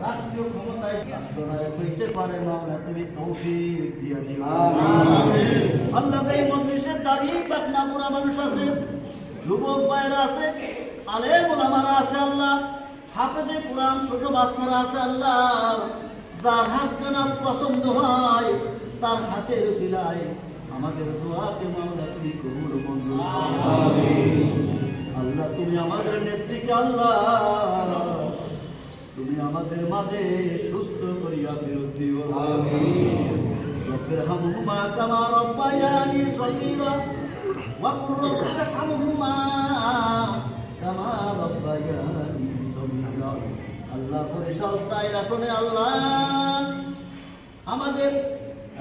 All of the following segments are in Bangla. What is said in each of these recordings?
রাষ্ট্রীয় ক্ষমতায় রাষ্ট্রনায়ক হইতে পারে মাওলা তুমি তৌফিক দিয়া দিও। আল্লাহ এই মজলিসে দাঁড়িয়ে পাটনা পুরা মানুষ আছে, যুবক ভাইরা আছে, আলেম ওলামারা আছে, আল্লাহ হাফেজে কুরআন ছোট বাচ্চারা আছে, আল্লাহ যার হাত কেনা পছন্দ হয় তার হাতের দিলায় আমাদের দোয়াকে মাওলা তুমি কবুল মঞ্জুর করো। আল্লাহ তুমি আমাদের নেত্রীকে আল্লাহ তুমি আমাদের মাঝে সুস্থ করিয়া ফেরত দিও। রব্বির হামহুমা কামা রব্বায়ানি সগীরা ওয়া কুর রব্বির হামহুমা কামা রব্বায়ানি সগীরা। আল্লাহ পরিশাল চাইর আসনে আল্লাহ আমাদের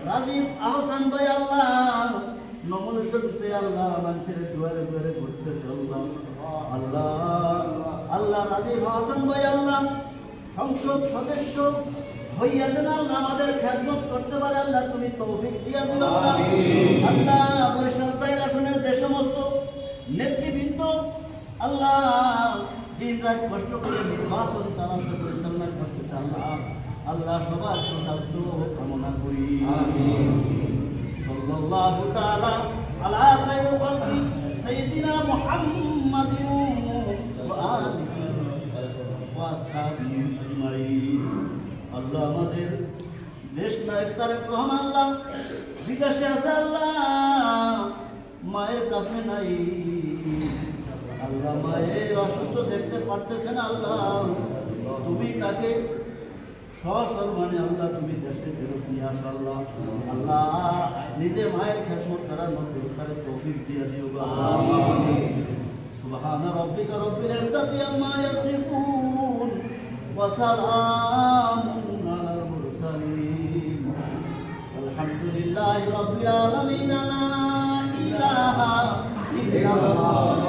রাজীব আহসান ভাই আল্লাহ নমল শরীফে আল্লাহ মানুষের দুয়ারে দুয়ারে ঘুরতেছে আল্লাহ আল্লাহ আল্লাহ রাজীব আহসান ভাই আল্লাহ সংসদ সদস্য হইয়া যেন আল্লাহ আমাদের খেদমত করতে পারে আল্লাহ তুমি তৌফিক দিয়া দিও আল্লাহ। আল্লাহ বরিশাল চাইর আসনের যে সমস্ত নেতৃবৃন্দ আল্লাহ দিন রাত কষ্ট করে নির্বাচন চালাতে পরিচালনা করতেছে আল্লাহ আল্লাহ সবার সুস্বাস্থ্য কামনা করি। সাল্লাল্লাহু তাআলা আলা খায়রুল খালকি সাইয়্যিদিনা মুহাম্মাদিন ওয়া আলিহি ওয়া আসহাবিহি আজমাইন। আল্লাহ আমাদের দেশ নায়ক তারেক রহমান আল্লাহ বিদেশে আছে আল্লাহ মায়ের কাছে নাই আল্লাহ মায়ের অসুস্থ দেখতে পারতেছেন আল্লাহ তুমি তাকে সসম্মানে আল্লাহ তুমি দেশে ফেরত নিয়ে আস আল্লাহ আল্লাহ নিজে মায়ের খেদমত করার মধ্যে তারে তৌফিক দিয়ে দিও সুবহান রাব্বিকা রব্বিল ইজ্জাতি আম্মা ইয়াসিফুন ওয়া সালামুন আলাল মুরসালিন আলহামদুলিল্লাহি রাব্বিল আলামিন লা ইলাহা ইল্লাল্লাহ।